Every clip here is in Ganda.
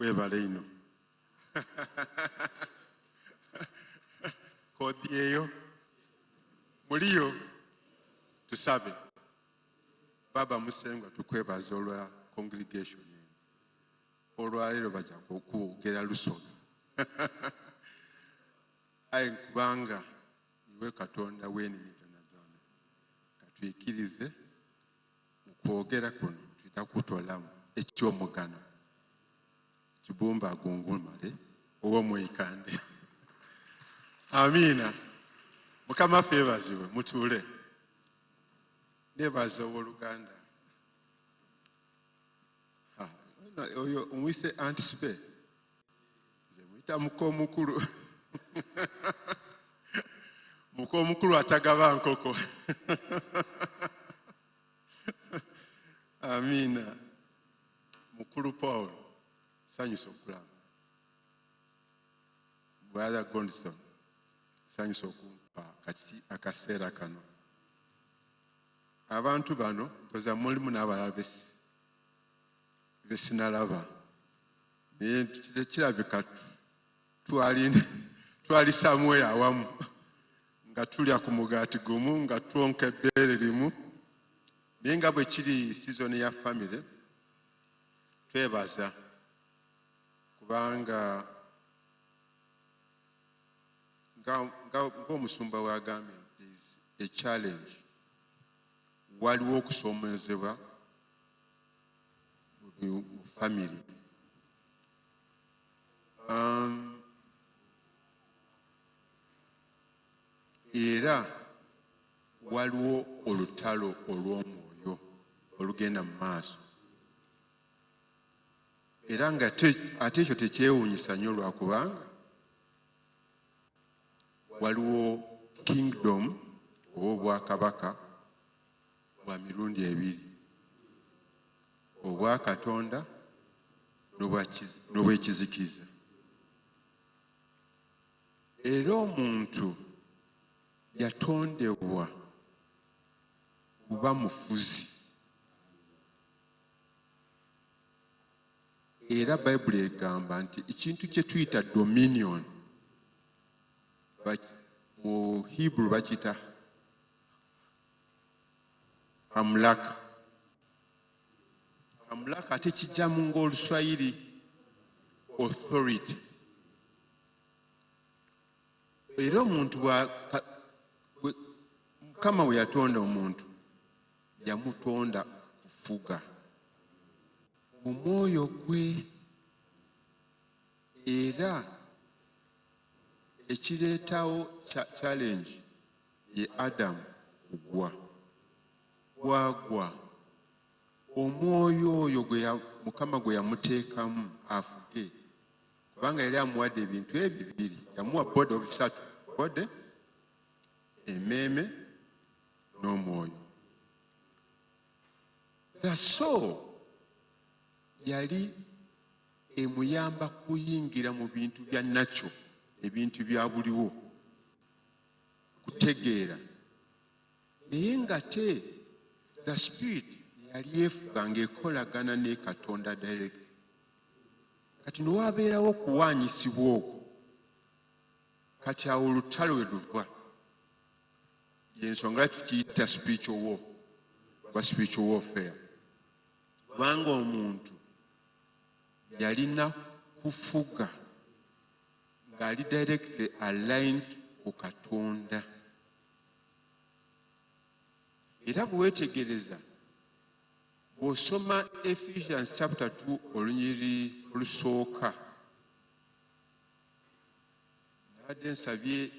Webale ino. Kodi eyo. Muliyo. Tusabe. Baba Musengwa tukwebaza olwa congregation. Olwalero baja kwogera Lusoga. Aye nkubanga iwe Katonda w'enimiro nazona. Katwikirize okwogera kuno tutakutolamu ekyomugano. Kibumba agungumale ow'omwikande. Amina. Mukama feebaziwe mutuule. Nebaza ow'Oluganda. Oyo omwise Antisipe. Nze muyita muko omukulu. Muko omukulu atagaba nkoko. Amina. Mukulu Paul. Sanyusa okulaba. Brother Gondson. Sanyusa okumpa akaseera kano. Abantu bano mpoza mulimu n'abalala besinalaba. Naye kirabika twali Samuel awamu. Nga tulya ku mugaati gumu, nga twonka ebbeere limu. Naye nga bwe kiri season ya family, twebaza. Kubanga ng'omusumba w'agambye is a challenge. Waliwo okusoomoozebwa mu family. Era waliwo olutalo olw'omwoyo olugenda mu maaso. Era nga ate ekyo tekyewuunyisa nnyo lwakubanga waliwo kingdom oba obwakabaka bwa mirundi ebiri. Obwa Katonda n'obwekizikiza. Era omuntu yatondebwa kuba mufuzi. Era Bayibuli egamba nti ekintu kye tuyita dominion mu Hebrew bakita amlaka. Amlaka ate kijja mu ng'Oluswayiri authority. Era omuntu Mukama we yatonda omuntu yamutonda kufuga mu mwoyo gwe. Era ekireetawo challenge ye Adamu kugwa. Gwagwa omwoyo oyo Mukama gwe yamuteekamu afuge. Kubanga yali amuwadde ebintu ebibiri. Yamuwa bode obusatu. Bode, emmeeme n'omwoyo. The soul yali emuyamba kuyingira mu bintu bya nacho, ebintu bya buliwo, kutegeera. Naye nga the spirit yali efuganga ekolagana ne Katonda direct. Kati newabeerawo okuwaanyisibwa okwo, kati awo olutalo we luva. Yensonga tukiyita spiritual war, spiritual warfare. Kubanga omuntu yalina kufuga ng'ali directly aligned ku Katonda. Era bwe weetegereza, bw'osoma Ephesians chapter 2 olunyiri olusooka, nabadde nsabye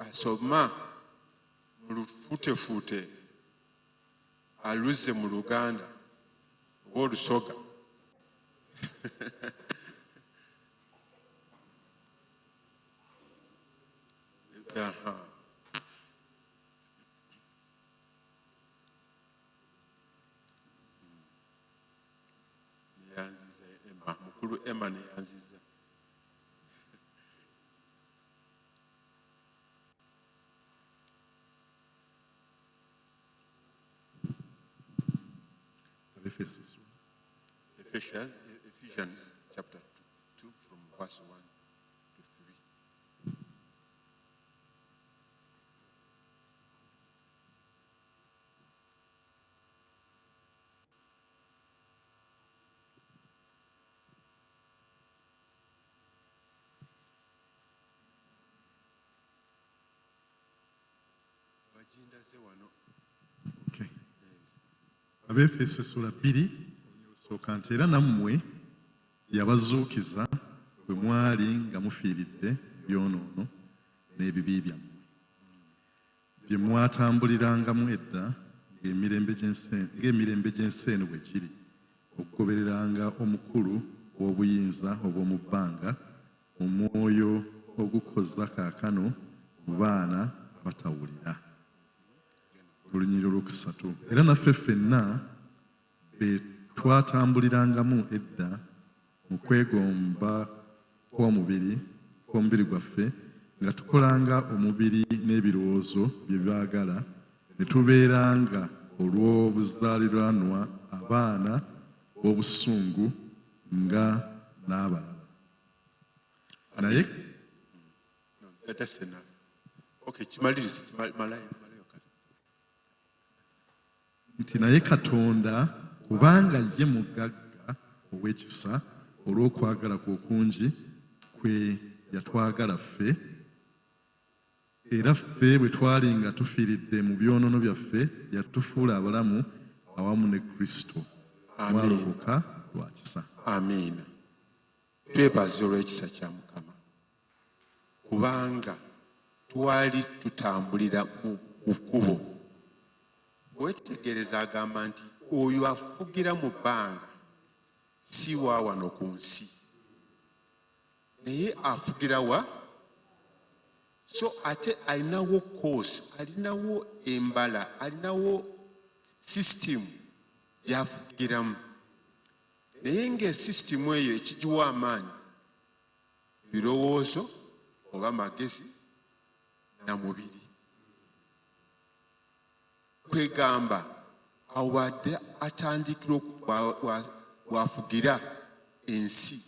asoma mu lufuutefuute aluze mu Luganda oba Olusoga. Mukulu Emma neyanziza. Ephesians Ephesians chapter 2 from verse 1 to 3. Okay. Abefeso essula 2 osooka nti era nammwe yabazuukiza bwe mwali nga mufiiridde byonoono n'ebibi byammwe bye mwatambulirangamu edda ng'emirembe gy'ensi eno bwe giri okugobereranga omukulu w'obuyinza obw'omu bbanga mu mwoyo ogukoza kaakano mu baana abatawulira. Olunyiri olwokusatu. Era naffe ffenna be twatambulirangamu edda mu kwegomba kw'omubiri gwaffe nga tukolanga omubiri n'ebirowoozo bye byagala ne tubeeranga olw'obuzaaliranwa abaana b'obusungu nga n'abalala. Naye nti naye Katonda kubanga ye mugagga ow'ekisa olw'okwagala kwe okungi kwe yatwagala ffe, era ffe bwe twali nga tufiiridde mu byonoono byaffe yatufuula abalamu awamu ne Kristo. Mwalokoka lwa kisa. Amiina. Twebaze olw'ekisa kya Mukama kubanga twali tutambulira mu kkubo. Wetegereza agamba nti oyo afugira mu bbanga si wa wano ku nsi naye afugira wa, so ate alinawo course, alinawo embala, alinawo system gy'afugiramu, naye ng'esisitimu eyo ekigiwa amaanyi birowoozo oba magezi na mubiri. Kwegamba awadde atandikira wafugira ensi,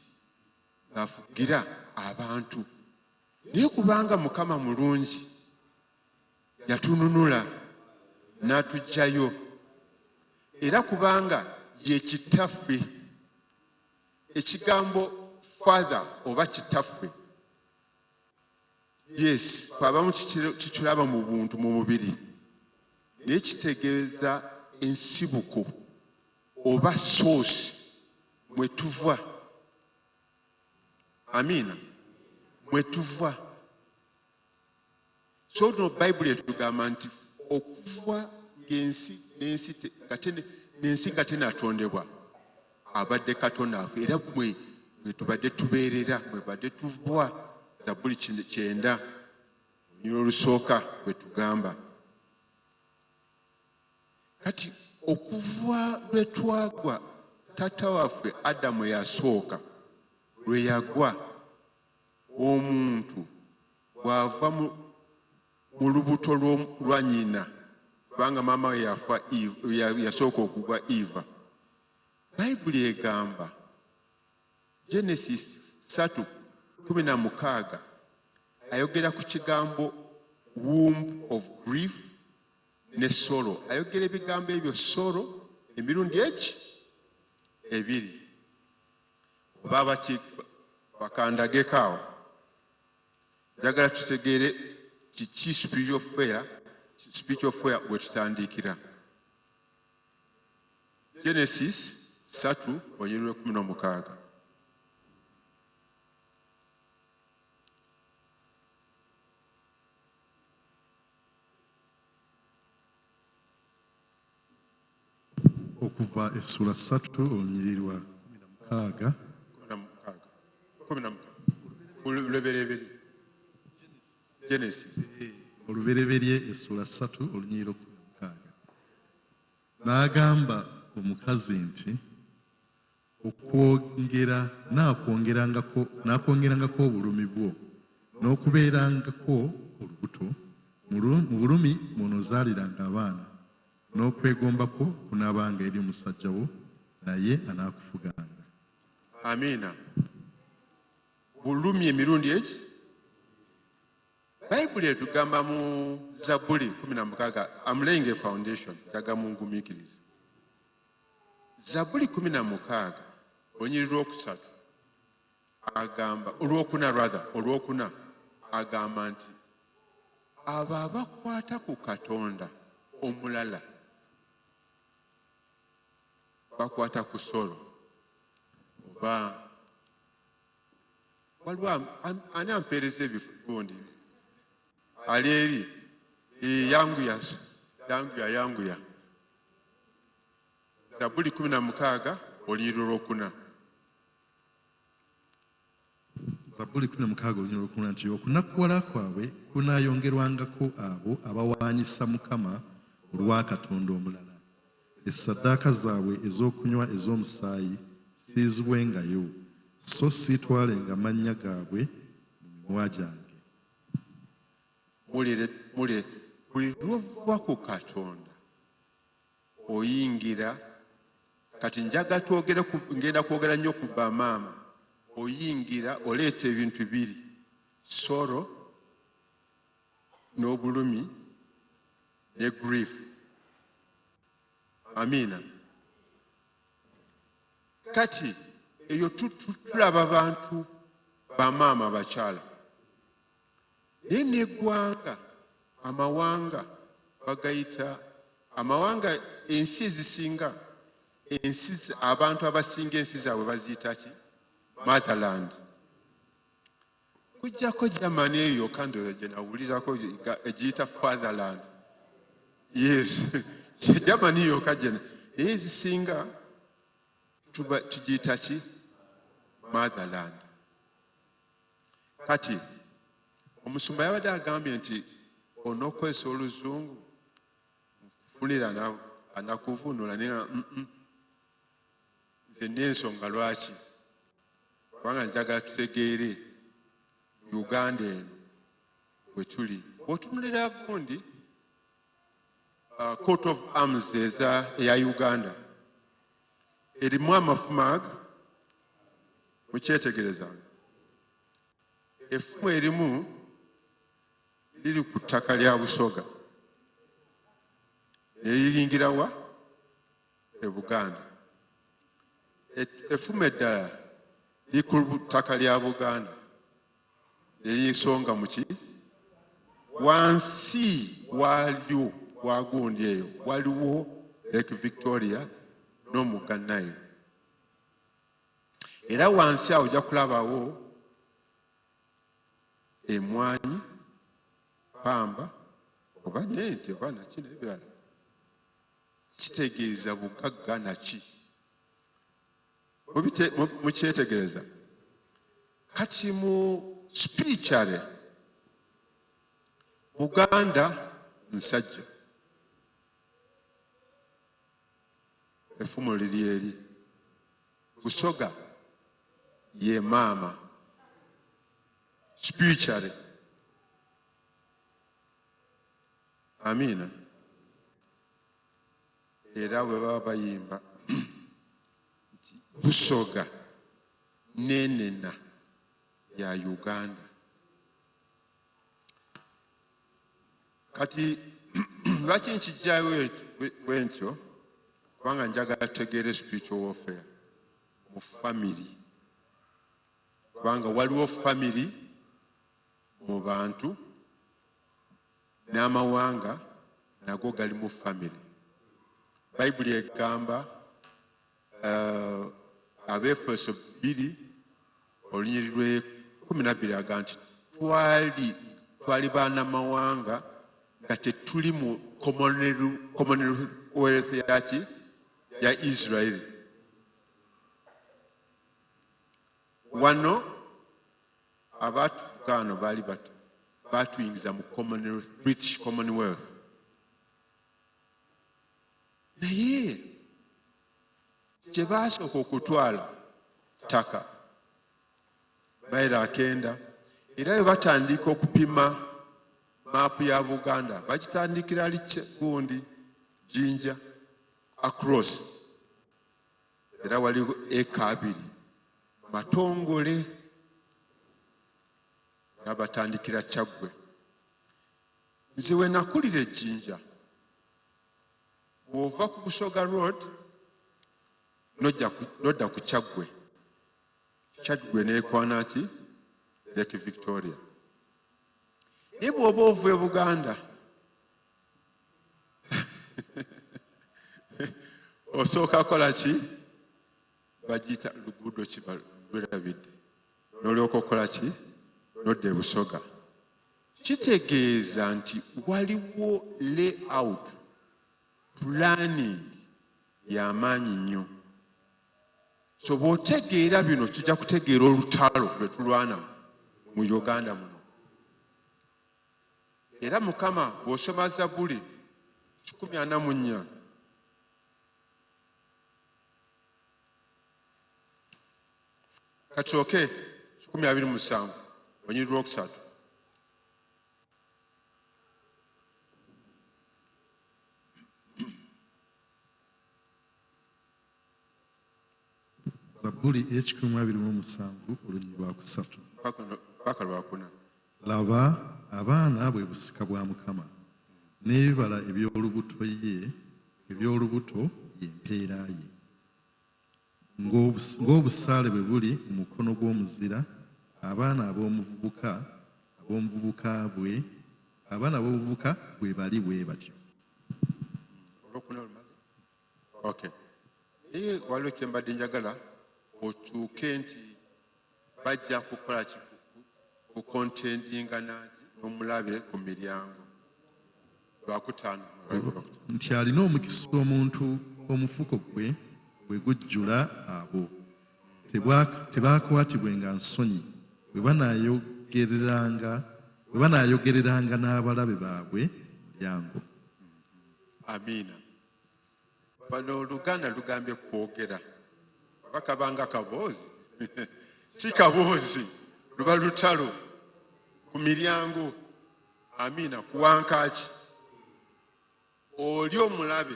afugira abantu, naye kubanga Mukama mulungi yatununula n'atuggyayo, era kubanga ye kitaffe. Ekigambo father oba kitaffe, yes, abamu kikiraba mu buntu mu mubiri, naye kitegeeza ensibuko oba source mwe tuva. Amiina, mwe tuva. So no Bible etugamba nti okuva ng'ensi n'ensi nga tenatondebwa abadde Katonda waffe, era mwe tubadde tubeerera, mwe badde tuva. Zabbuli 9 olunyiri olusooka bwe tugamba. Kati okuva lwe twagwa taata waffe Adamu eyasooka lwe yagwa, omuntu bw'ava mu lubuto lwa nnyina, kubanga maama we yafa, yasooka okugwa Eva. Bayibuli egamba Genesis 3:16 ayogera ku kigambo womb of grief ne sorrow. Ayogera ebigambo ebyo sorrow emirundi ebiri. Oba bakandageko awo, njagala tutegeere kiki spiritual fire wekitandikira. Genesis 3:16. Okuva essula 3 olunyiri lwa 16. Olubereberye Genesis. Olubereberye essula 3 olunyiri lwa 16. N'agamba omukazi nti n'akwongerangako obulumi bwo n'okubeerangako olubuto, mu bulumi mw'onoozaaliranga abaana, n'okwegomba kwo kunaabanga eri omusajja wo, naye anaakufuganga. Amina. Bulumi emirundi eki. Bayibuli etugamba mu Zabuli 16, I'm laying a foundation, jaga mungumikiriza. Zabuli 16, olunyiriri lwokusatu, agamba, olwokuna, agamba nti, abo abakwata ku Katonda omulala, bakwata ku solo, oba, waliwo ani ampeereza ebifundi ali eri yanguya Zabuli 16 olunyiriri lwokuna. Zabuli 16 olunyiriri lwokuna nti okunakuwala kwabwe kunaayongerwangako abo abawaanyisa Mukama olwa Katonda omulala. Essaddaaka zaabwe ez'okunywa ez'omusaayi siiziwengayo, so siitwalenga mannya gaabwe mu mimwa gyange. Buli lw'ova ku Katonda oyingira, kati ngenda kwogera nnyo ku bamaama, oyingira oleeta ebintu biri, soro n'obulumi ne grief. Amina. Kati eyo tulaba bantu bamaama abakyala, naye n'eggwanga, amawanga bagayita, amawanga ensi ezisinga, abantu abasinga ensi zaabwe baziyita ki? Motherland. Kujjako Germany eyo kandoza gye nawulirako egiyita Fatherland. Yes. Germany yokka gye naye ezisinga tugiyita ki? Motherland. Kati omusumba yabadde agambye nti onookozesa oluzungu nkufunira anakuvunula, naye nze n'ensonga lwaki, kubanga njagala tutegeere Uganda eno bwe tuli. Bw'otunulira gundi coat of arms eya Uganda erimu amafumu aga, mukyetegerezanga. Effumu erimu liri ku ttaka lya Busoga, neriyingira wa? E Buganda. Effumu eddala liri ku ttaka lya Buganda, neriyisonga mu ki? Wansi waalyo wagundi eyo waliwo Lake Victoria n'omugga Nile. Era wansi awo ojja kulabawo emwanyi, pamba, oba n'ente, oba naki n'ebirala. Kitegeeza bugagga naki. Mukyetegereza. Kati mu spiritually, Buganda nsajja, effumu liri eri. Busoga ye maama spiritually. Amina. Era bwe baba bayimba nti Busoga n'enena ya Uganda. Kati lwaki nkijjayo bwentyo? Kubanga njagala tutegeere spiritual warfare mu family. Kubanga waliwo family mu bantu, n'amawanga nago gali mu family. Bayibuli egamba Abefeso 2 olunyiriri 12 agamba nti twali baana mawanga nga tetuli mu commonwealth yaki ya Israeli. Wano abaatukaano baali batuyingiza mu British Commonwealth. Naye kye baasooka okutwala ttaka mayiro 9, era bwe batandika okupima maapu ya Buganda bagitandikira gundi Jinja across, era waliwo eka 2 Matongole n'abatandikira Kyaggwe. Nze we nakulira Ejjinja, bw'ova ku Busoga Road n'odda ku Kyaggwe. Kyaggwe n'ekwana ki? Lake Victoria. Naye bw'oba ova e Buganda osooka kola ki? Bagiyita luguudo ki lwerabidde? N'olyoka okola ki? N'odda e Busoga. Kitegeeza nti waliwo layout planning y'amaanyi nnyo. So bw'otegeera bino tujja kutegeera olutalo lwe tulwana mu Uganda muno. Era Mukama bw'osoma Zabbuli 144 Katusooke 27 Olunyiriri lwokusatu. Zabbuli 127 olunyiriri lwakusatu. Paka lwakuna. Laba abaana bwe busika bwa Mukama, n'ebibala eby'olubuto ye mpeera ye. Ng'obusaale bwe buli mu mukono gw'omuzira, abaana ab'omuvubuka bwe bali bwe batyo. Okay. Naye waliwo kye mbadde njagala otuuke nti bajja kukola ku contendinga n'omulabe ku miryango. Lwakutaano. Nti alina omukisa omuntu omufuko gwe bwe gujjula abo tebaakwatibwenga nsonyi bwe banaayogereranga n'abalabe baabwe mu mulyango. Amiina. Bano Oluganda lugambye kwogera. Bakabanga kaboozi. Si kaboozi. Luba lutalo ku miryango. Amiina. Kuwankaaki. Oli omulabe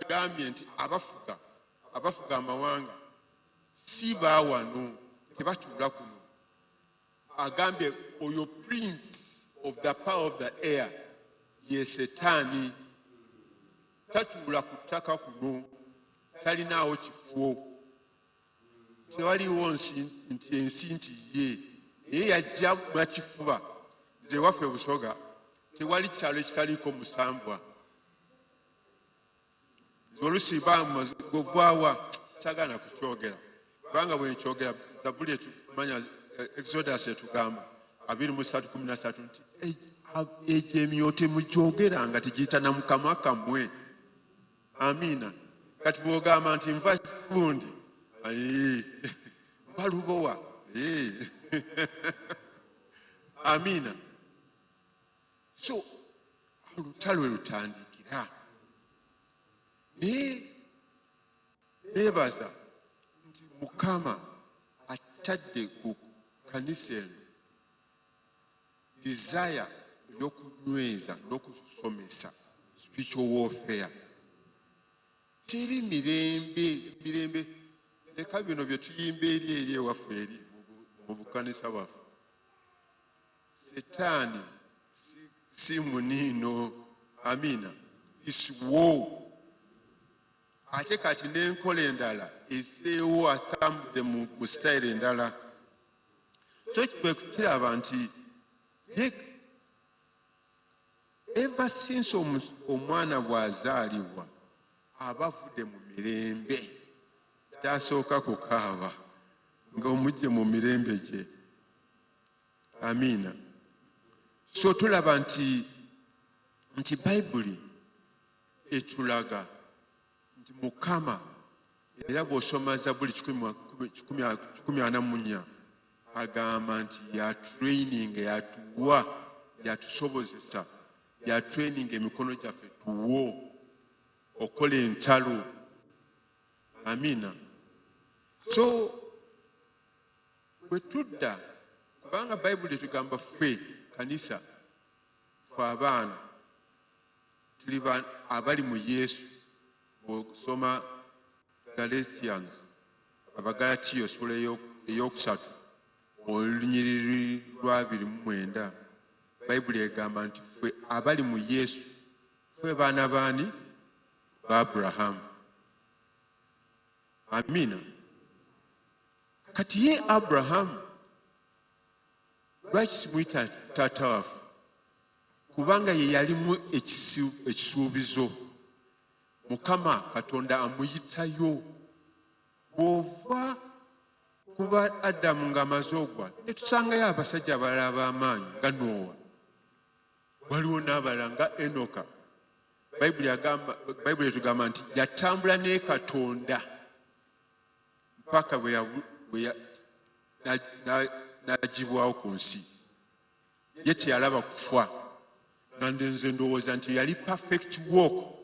gambye nti abafuga amawanga si baawano tebatuula kuno. Agambye oyo prince of the power of the air ye Setaani. Tatuula ku ttaka kuno, talinaawo kifo. Tewaliwo nti ensi nti ye naye yajja mwakifuba. Nze waffe Busoga tewali kyalo ekitaliiko musambwa. Oluusi govaawa sagana kukyogera kubanga bwe nkyogera Zabbuli etumanya Exodus etugamba 23:13 nti egyo emyoto mugyogera nga tegiyita na mukama kammwe. Amiina. Kati bw'ogamba nti nva gundi nva lubowa. Amiina. So olutalo lutandikira. Neebaza nti Mukama atadde ku kanisa eno desire ey'okunyweza n'okusomesa spiritual warfare. Teri mirembe leka bino bye tuyimba eri ewaffe eri mu bukanisa bwaffe. Setaani si muniino. Amiina. Is war. Ate kati n'enkola endala eseewo atambudde mu sitayiro endala. So kwe kiraba nti ever since omwana bw'azaalibwa aba avudde mu mirembe. Kyasooka kukaaba ng'omugye mu mirembe gye. Amiina. So tulaba nti Bayibuli etulaga nti Mukama era bw'osoma Zabbuli 144 agamba nti ya training yatuwa yatusobozesa ya training emikono gyaffe tuwo okola entalo. Amiina. So bwe tudda kubanga Bayibuli etugamba ffe kanisa ffe abaana tuli abali mu Yesu. Bw'osoma Galatians Abagalatiyo essula eyokusatu olunyiriri lwa 29 bayibuli egamba nti ffe abali mu Yesu ffe baana baani ba Aburahamu. Amiina. Kati ye Aburahamu lwaki simuyita taata waffe? Kubanga ye yalimu ekisuubizo. Mukama Katonda amuyitayo. Bw'ova kuba Adamu ng'amaze ogwa ne tusangayo abasajja abalala b'amaanyi nga Noowa. Waliwo n'abalala nga Enoka. Bayibuli etugamba nti yatambula ne Katonda mpaka n'agibwawo ku nsi. Ye teyalaba kufa. Nga nze ndowooza nti yali perfect walk.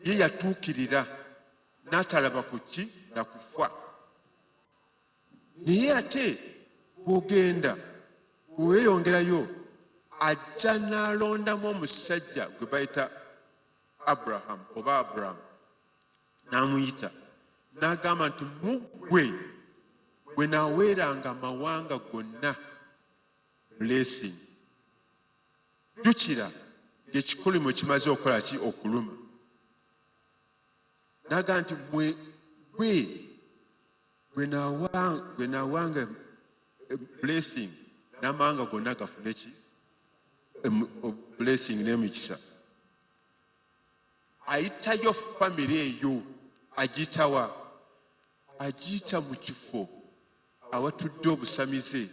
Ye yatuukirira n'atalaba ku ki na kufa. Naye ate bw'ogenda bw'oyeyongerayo ajja n'alondamu omusajja gwe bayita Abraham oba Aburamu n'amuyita n'agamba nti muggwe bwe naaweeranga amawanga gonna blessing. Jjukira ng'ekikolimo kimaze okukola ki? Okuluma. N'agamba nti bwe naawanga blessing n'amawanga gonna gafune ki? Blessing n'emikisa. Ayitayo famire eyo agiyitawa? Agiyita mu kifo awatudde obusamize,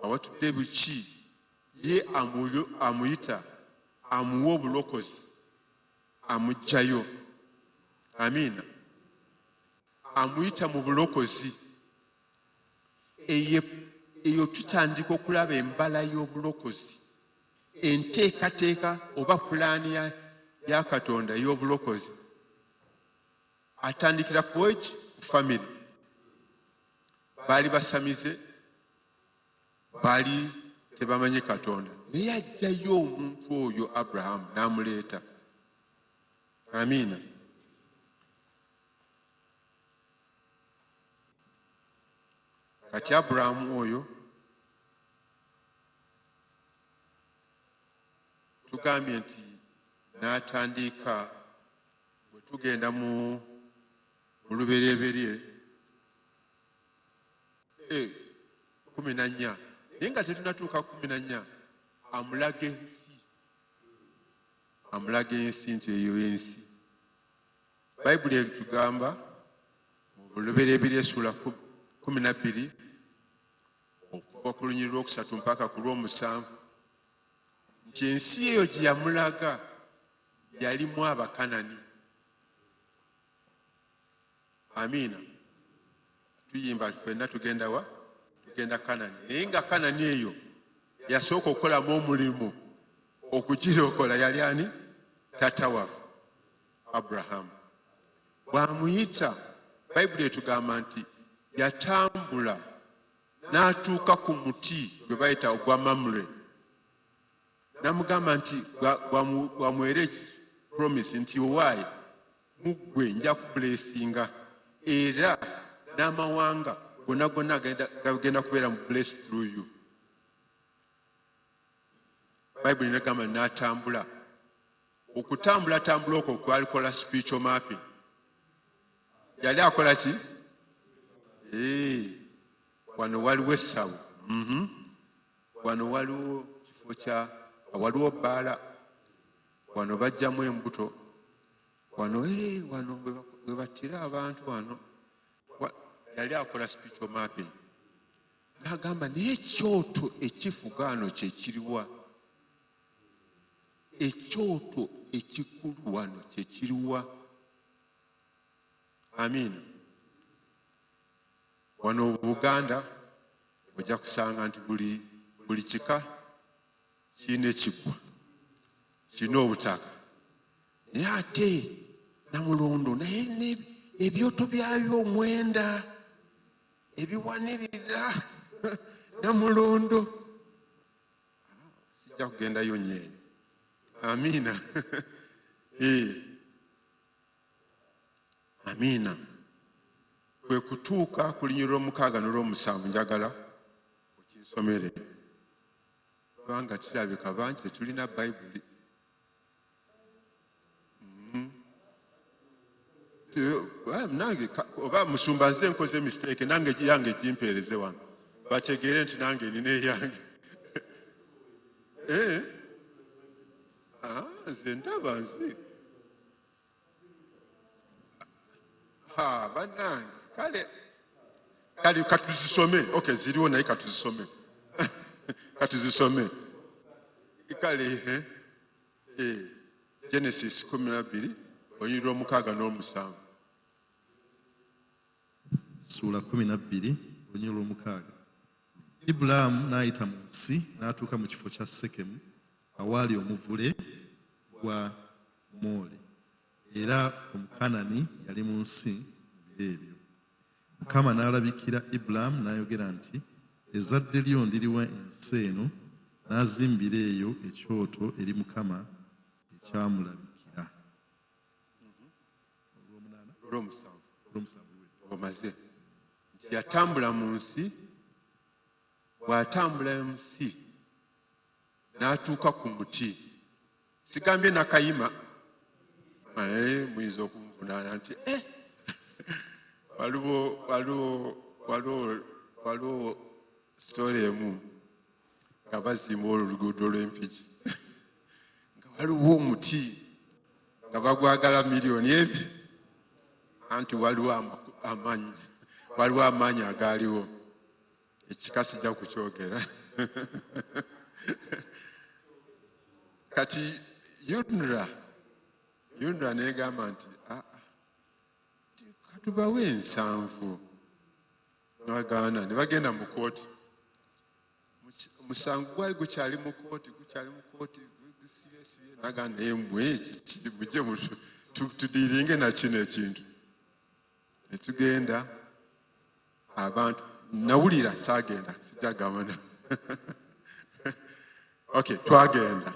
awatudde buki. Ye amuyita, amuwa obulokozi, amugjayo. Amiina. Amuyita mu bulokozi. Eyo tutandika okulaba embala y'obulokozi, enteekateeka oba pulaani ya Katonda ey'obulokozi. Atandikira ku famire. Baali basamize, baali tebamanyi Katonda, naye ajjayo omuntu oyo Aburahamu n'amuleeta. Amiina. Kati Aburahamu oyo tugambye nti n'atandika, bwe tugenda mu lubereberye 14, naye nga tetunatuuka 14, amulaga ensi. Amulaga ensi nti eyo ensi. Bayibuli etugamba mu lubereberye essula 12 okuva ku lunyiriri lwokusatu mpaka ku lw'omusanvu nti ensi eyo gye yamulaga yalimu Abakanani. Amiina. Tuyimba ffenna tugenda wa? Tugenda Kanani. Naye nga Kanani eyo yasooka okukolamu omulimu okugirokola yali ani? Taata waffe Aburahamu. Bw'amuyita, Bayibuli etugamba nti yatambula n'atuuka ku muti gwe bayita ogwa Mamre. N'amugamba nti bw'amuweera promise nti owaaye muggwe nja kubuleesinga era n'amawanga gonna gonna gagenda kubeera mu blessed through you. Bayibuli negamba n'atambula. Okutambula okwo kwalikola spiritual mapping. Yali akola ki? Wano waliwo essawo. Wano waliwo kifo waliwo bbaala. Wano bajjamu embuto. Wano we battira abantu wano. Yali akola spiritual mapping. N'agamba naye ekyoto ekifugaano kye kiriwa? Ekyoto ekikulu wano kye kiriwa? Amiina. Wano mu Buganda ojja kusanga nti buli kika kirina ekiggwa, kirina obutaka. Naye ate Namulondo naye ebyoto byayo 9 ebiwanirira Namulondo. Sijja kugendayo nyeeni. Amiina. Amiina. kwe kutuuka ku linnyo lw'omukaaga n'olw'omusanvu njagala okinsomere kubanga kirabika bangi tetulina bayibuli nange oba musumba nze nkoze mistake nange yange kimpeereze wano bategeere nti nange nina eyange nze ndaba nzi bannange kale katuzisome okay ziriwo naye katuzisome katuzisome kale Genesis 12 olunyiriri lw'omukaaga n'omusanvu Ssuula 12 olunyiriri lw'omukaaga. Ibulaamu n'ayita mu nsi n'atuuka mu kifo kya Sekemu awaali omuvule gwa Moole, era Omukanani yali mu nsi mu biro ebyo. Mukama n'alabikira Ibulaamu n'ayogera nti, ezzadde lyo ndiriwa ensi eno, n'azimbira eyo ekyoto eri Mukama ekyamulabikira. Omaze nti yatambula mu nsi, bw'atambula mu nsi n'atuuka ku muti. Sigambye nakayima muyinza okunvunaana nti waliwo sitole emu nga bazimba olwo oluguudo lw'empiki nga waliwo omuti nga bagwagala miliyoni ebi anti waliwo amaanyi agaaliwo ekika sijja kukyogera kati Yunra negamba nti katubawe ensanvu nagaana ne bagenda mu kooti. Omusango gwali gukyali mu kooti gusibye nagamba naye mmwe kiki mujje tudiiringe na kino ekintu. Ne tugenda abantu nawulira saagenda sijja gamba okay twagenda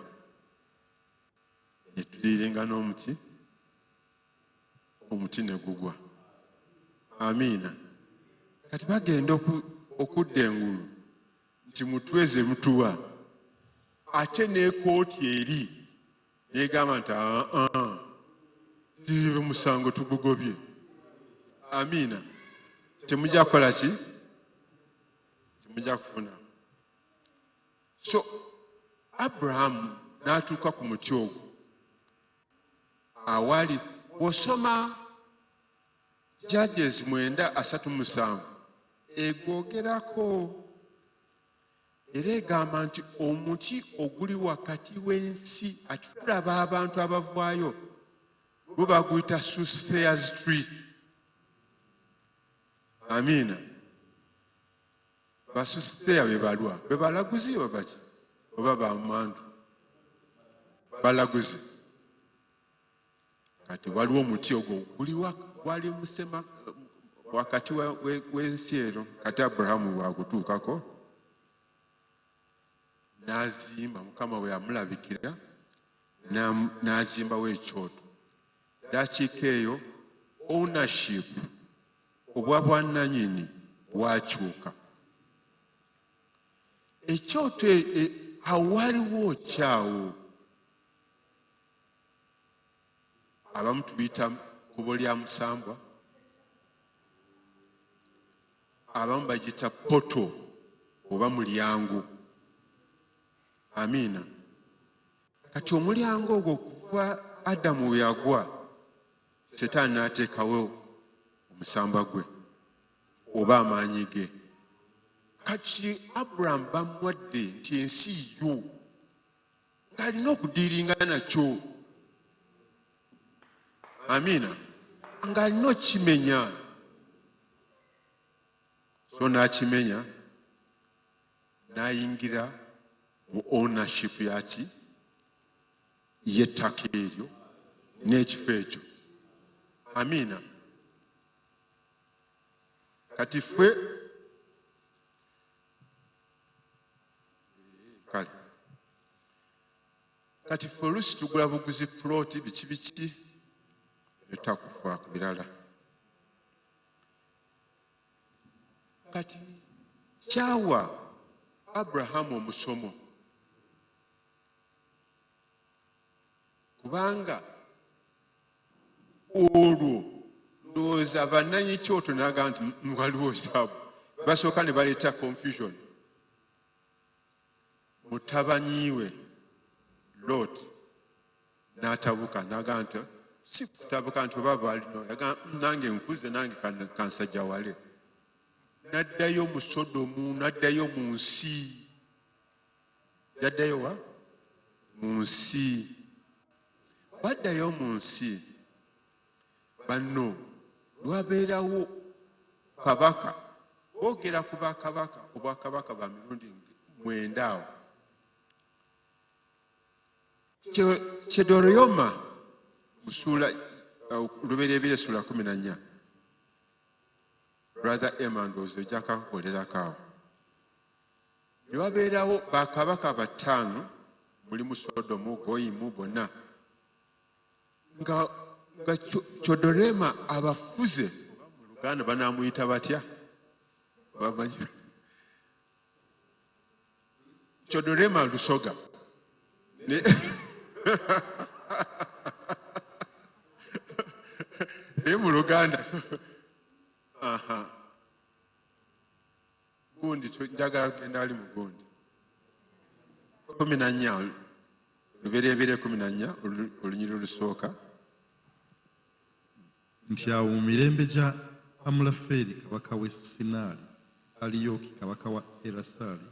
ne tudiiringa n'omuti ne gugwa. Amiina. Kati bagenda okudda engulu nti mutweze mutuwa ate n'ekooti eri negamba nti tibe musango tugugobye. Amiina. Temujja kukola ki? Temujja kufuna. So Abraham n'atuuka ku muti ogwo awali bw'osoma Judges 9:37 egwogerako era egamba nti omuti oguli wakati w'ensi ati tulaba abantu abavaayo bo baguyita soothsayers tree. Amiina. Basoothsayer be balwa be balaguzi babaki oba bamantu balaguzi. Kati waliwo omuti ogwo wali musema wakati w'ensi ero kati Aburahamu bwagutuukako n'azimba. Mukama we yamulabikira n'azimbawo ekyoto. Dakiika eyo ownership obwa bwannannyini bwakyuka. Ekyoto awaliwo kyawo abamu tubiyita kubo lya musambwa, abamu bagita poto oba mulyango. Amiina. Kati omulyango ogwo kuva Adamu we yagwa Setaani n'ateekawo omusambwa gwe oba amaanyi ge. Kati Abraham bamuwadde nti ensi yo ng'alina okudiiringa nakyo. Amiina. Ng'alina okimenya. So n'akimenya n'ayingira mu ownership yaki y'ettaka eryo n'ekifo ekyo. Amiina. Kati ffe oluusi tugula buguzi ploti biki etakufa ku birala. kati kyawa Abrahamu omusomo kubanga olwo ndowooza bannanyi kyoto naga nti waliwo saabu basooka ne baleeta confusion. Mutabanyiwe Lot n'atabuka naga nti si kutabuka nti oba balino yaga nange nkuze nange kansajja wale. N'addayo mu Sodomu, n'addayo mu nsi. Yaddayo wa? Mu nsi. Baddayo mu nsi. Banno lwabeerawo kabaka boogera ku bakabaka obwakabaka ba mirundi 9 awo. Chedorlaomer musula lubereberye sula 14. Brother Emandozo ojja kukolerako awo. Lwabeerawo bakabaka 5 mulimu Sodomu, Goyimu bonna nga Chedorlaomer abafuze mu Luganda banamuyita batya? Bamanyi Chedorlaomer Lusoga naye mu Luganda gundi njagala kugenda ali mu gundi 14 lubereberye 14 olunyiri olusooka nti awo mu mirembe gya Amulafeeri kabaka w'e Sinaali, Aliyoki kabaka wa Erasali,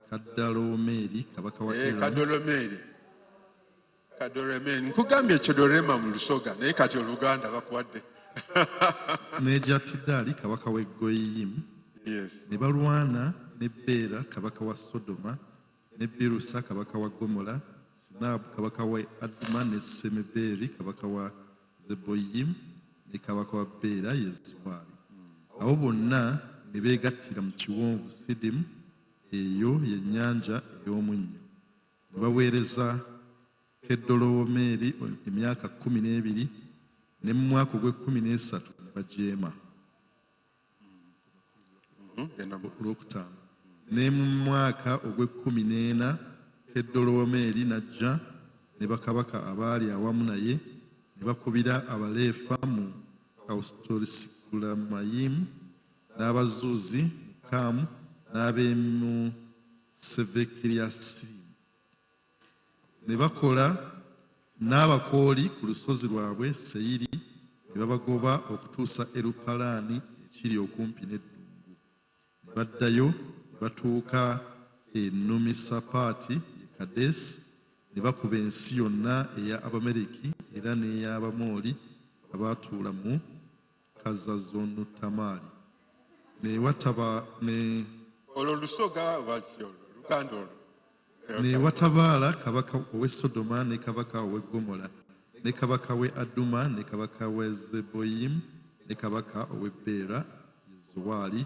Kadolomeri kabaka wa Kadolomeri nkugambye Chedorlaomer mu Lusoga naye kati Oluganda bakuwadde ne Jatidaali kabaka w'e Goyiyimu, ne balwana ne Beera kabaka wa Sodoma, ne Birusa kabaka wa Gomora, Sinaabu kabaka wa Aduma, ne Semebeeri kabaka wa Zeboyimu, ne kabaka wa Beera ye Zuwaali. Abo bonna ne beegattira mu kiwonvu Sidimu, eyo y'ennyanja ey'omunnyo. Ne baweereza Kedolomeri emyaka 12, ne mu mwaka ogw'e13 ne bajeema. Olwokutaano. Ne mu mwaka ogw'e14 Kedolomeri n'ajja ne bakabaka abaali awamu naye ne bakubira Abaleefa mu Kaustolisikulamaimu, n'Abazuzi mu Kaamu, n'ab'emu Sevekiriyasimu. Ne bakola n'Abakooli ku lusozi lwabwe Seyiri, ne babagoba okutuusa Erupalaani ekiri okumpi n'eddungu. Ne baddayo ne batuuka e Numisapaati e Kadesi, ne bakuba ensi yonna eya Abamereki era n'ey'Abamooli abaatuula mu Kazazonutamaali. Ne wataba ne olwo Lusoga Luganda olwo ne watabaala kabaka ow'e Sodoma, ne kabaka ow'e Gomora, ne kabaka w'e Aduma, ne kabaka w'e Zeboyimu, ne kabaka ow'e Beera ye Zowaali.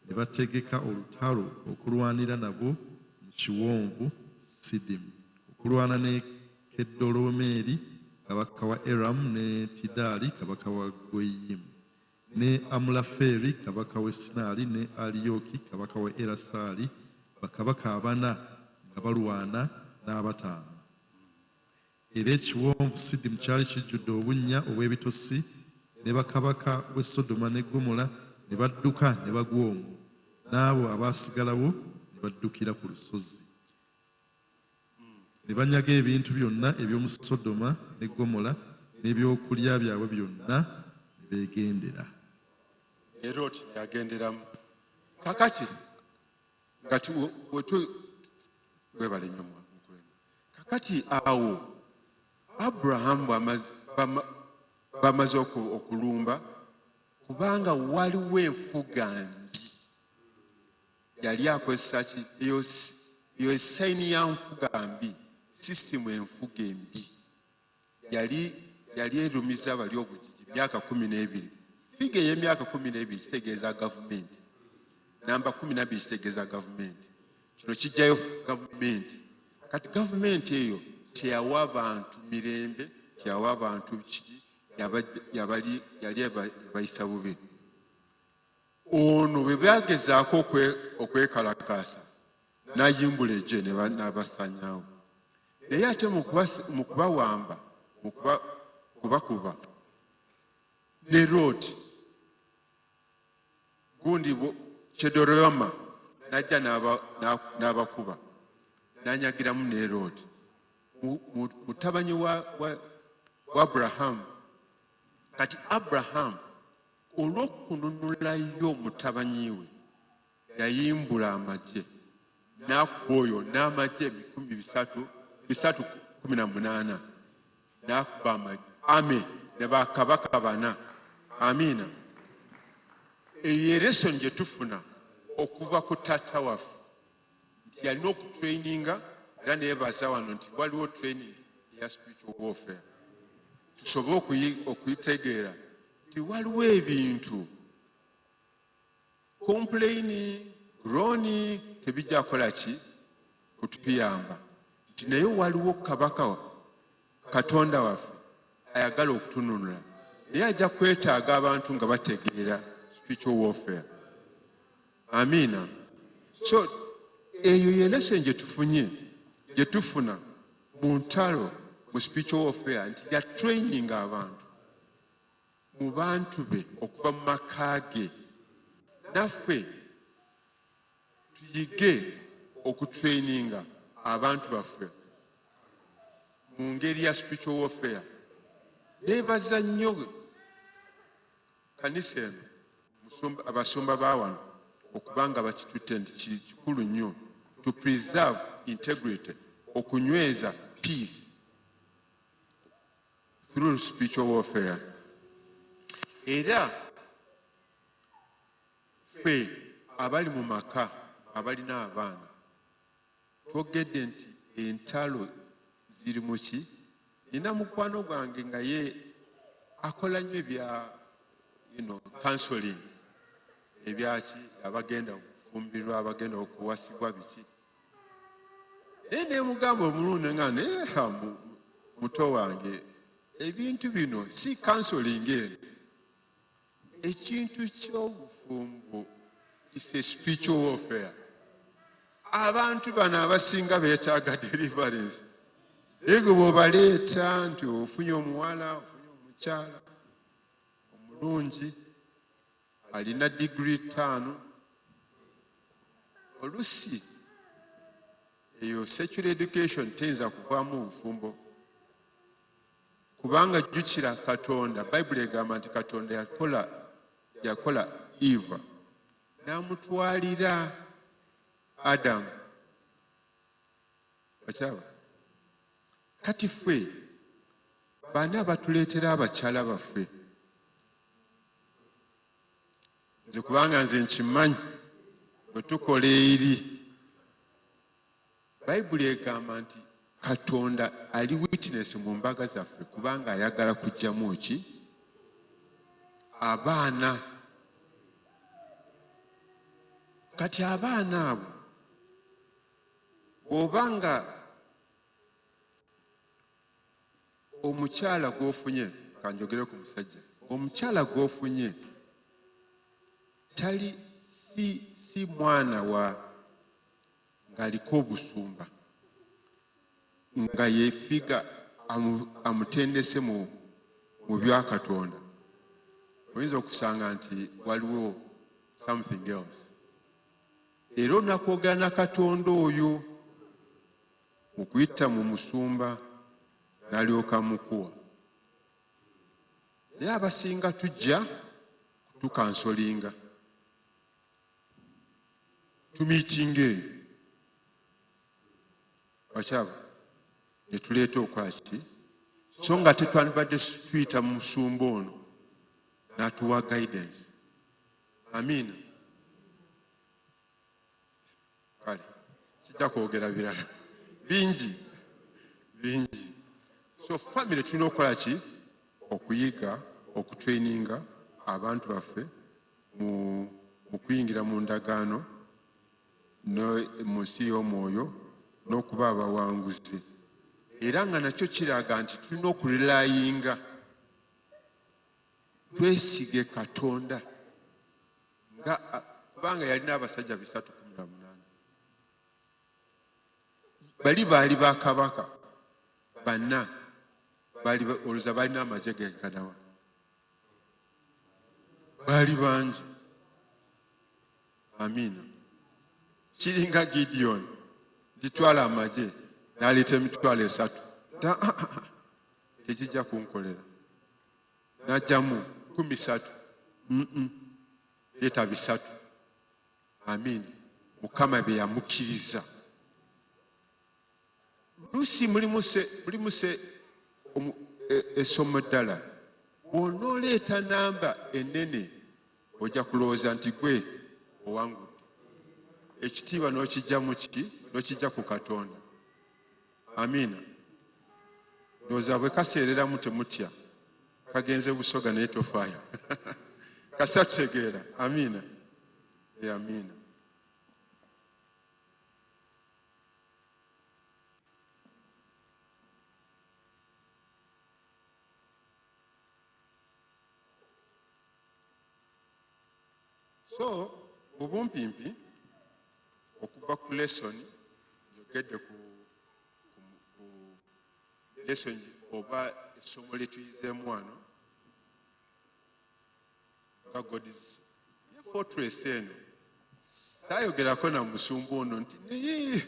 Ne bategeka olutalo okulwanira nabo mu kiwonvu Sidimu, okulwana ne Kedolomeri kabaka wa Eramu, ne Tidaali kabaka wa Goyiyimu, ne Amulafeeri kabaka w'e Sinaali, ne Aliyoki kabaka wa Erasali, bakabaka 4 nga balwana n'abataano. Era ekiwonvu Sidimu kyali kijjudde obunnya obw'ebitosi, ne bakabaka w'e Sodoma ne Gomora ne badduka ne bagwa omwo, n'abo abaasigalawo ne baddukira ku lusozi. Ne banyaga ebintu byonna eby'omu Sodoma ne Gomora n'ebyokulya byabwe byonna ne beegendera. Loti yagenderamu. Kakati nga webale nnyo mukulembeze. Kakati awo Abrahamu bamaze okulumba kubanga waliwo enfuga mbi. Yali akozesa ki? Eyo esayini ya nfuga mbi, sisitimu enfuga embi. Yali erumiza bali obugigi myaka 12. Figa ey'emyaka 12 kitegeeza gavumenti. Namba 12 kitegeeza gavumenti. Kino kijjayo gavumenti. Kati gavumenti eyo teyawa abantu mirembe, teyawa abantu kiki, yali bayisa bubi. ono bwe byagezaako okwekalakaasa n'ayimbula egye n'abasanyawo. Naye ate mu kubawamba, mu kubakuba ne Loti gundi Chedoroma n'ajja n'abakuba n'anyagiramu ne Loti. Mutabanyi wa Abrahamu. Kati Abrahamu olw'okununulayo mutabanyi we yayimbula amagye n'akuba oyo n'amagye 318 n'akuba amagye ame ne bakabaka bana. Amiina. Eyo lesson gye tufuna okuva ku taata waffe nti yalina okutraininga era neyebaza wano nti waliwo training ya spiritual warfare. Tusobole okuyitegeera nti waliwo ebintu complaining, groaning tebijja kukola ki kutuyamba, nti naye waliwo kabaka Katonda waffe ayagala okutununula naye ajja kwetaaga abantu nga bategeera spiritual warfare. Amiina. So eyo ye lesson gye tufunye gye tufuna mu ntalo mu spiritual warfare nti ya training abantu mu bantu be okuva mu maka ge. Naffe tuyige okutraininga abantu baffe mu ngeri ya spiritual warfare. Neebaza nnyo kanisa eno abasumba bawano okubanga bakitutte nti kikulu nnyo to preserve integrity, okunyweza peace through spiritual warfare. Era ffe abali mu maka abalina abaana twogedde nti entalo ziri mu ki. Nina mukwano gwange nga ye akola nnyo ebya counseling, ebyaki abagenda okufumbirwa abagenda okuwasibwa biki. Naye nemugamba omulundi nga muto wange ebintu bino si counseling eno, ekintu ky'obufumbo is a spiritual warfare. Abantu bano abasinga beetaaga deliverance. Ego bw'obaleeta nti ofunye omuwala ofunye omukyala omulungi alina digiri 5, olusi eyo sexual education teyinza kuvaamu bufumbo, kubanga jjukira Katonda. Bayibuli egamba nti Katonda yakola Eva n'amutwalira Adamu. Bakyaba kati ffe baana batuleetera abakyala baffe. Nze kubanga nze nkimanyi bwe tukola eri. Bayibuli egamba nti Katonda ali witness mu mbaga zaffe kubanga ayagala kuggyamu ki abaana. Kati abaana abo bw'obanga omukyala gw'ofunye, kanjogere ku musajja, omukyala gw'ofunye tali si mwana wa ng'aliko obusumba nga yeefiga amutendese mu bya Katonda, oyinza okusanga nti waliwo something else. Era onakwogera na Katonda oyo mu kuyita mu musumba n'alyoka mukuwa. Naye abasinga tujja tukansolinga tumiitinga eyo bakyaba ne tuleeta okukola kiti so nga tetwandibadde tuyita mu musumba ono n'atuwa guidance. Amiina. Kale sijja kwogera birala bingi. So family tulina okukola ki okuyiga okutraininga abantu baffe mu kuyingira mu ndagaano mu nsi y'omwoyo n'okuba abawanguzi. Era nga nakyo kiraga nti tulina okurelayinga twesige Katonda kubanga yalina abasajja 318 bali baali bakabaka banna oluza balina amagye genkanawa baali bangi. Amiina. Kiringa Gideon gitwala amagye n'aleeta emitwalo 3 tekijja kunkolera n'ajjamu 13 leeta 3. Amiina. Mukama bye yamukkiriza. Lusi mulimu se essomo ddala bw'onooleeta namba ennene ojja kulowooza nti gwe owangudde. Ekitiibwa n'okijja mu kiki n'okijja ku Katonda. Amiina. Ndowooza bwe kaseereramu temutya kagenze busoga naye tofaayo. Kasa tutegeera. Amiina. Amiina. So obumpimpi okuva ku lesson njogedde ku lesson oba essomo lyetuyizeemu wano nga God is fortress eno saayogerako na musumba ono nti naye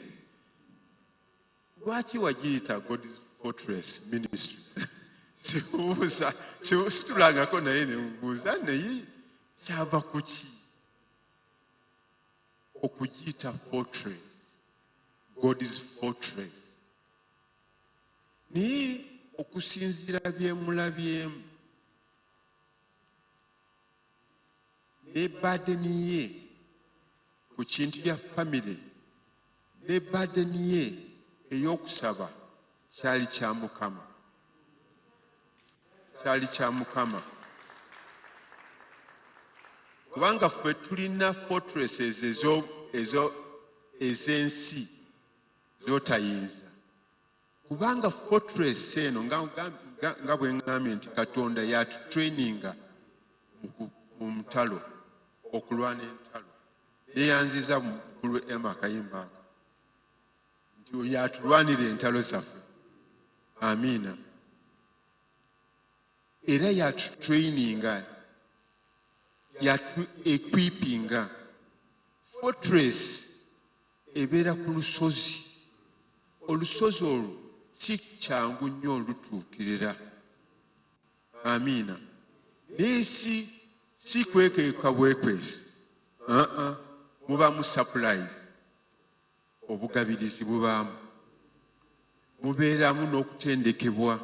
lwaki wagiyita God is fortress ministry? Situlangako naye nemubuuza naye kyava ku ki okugiyita fortress? God is fortress. Naye okusinziira byemulabyemu ne badeni ye ku kintu bya famire ne badeni ye ey'okusaba kyali kya Mukama. Kyali kya Mukama. Kubanga ffe tulina fortresses ez'ensi z'otayinza. Kubanga fortress eno nga bwe ngambye nti Katonda yatutraininga mu ntalo okulwana entalo. Yeyanziza mukulu Emma Kayimba ako nti oyo atulwanira entalo zaffe. Amiina. Era yatutraininga, yatu-equipinga. Fortress ebeera ku lusozi. Olusozi olwo si kyangu nnyo olutuukirira. Amiina. Naye si kwekeeka bwekwesi. Mubamu surprise. Obugabirizi bubaamu. Mubeeramu n'okutendekebwa.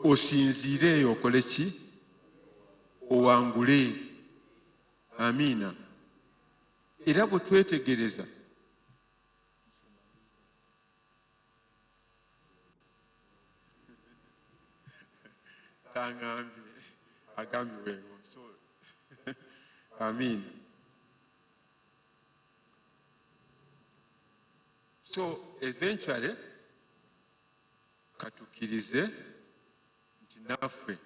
Osinziire eyo okole ki? Owangule. Amiina. Era bwe twetegereza agambye weewo. So Amiina. So eventually katukkirize nti naffe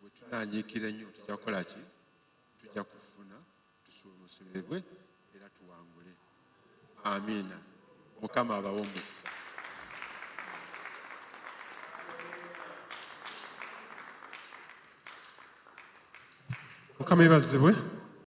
bwe tunaanyiikira nnyo tujja kukola ki? Tujja kufuna tusuubulwe era tuwangule. Amiina. Mukama abawe omukisa. Mukama yeebazibwe.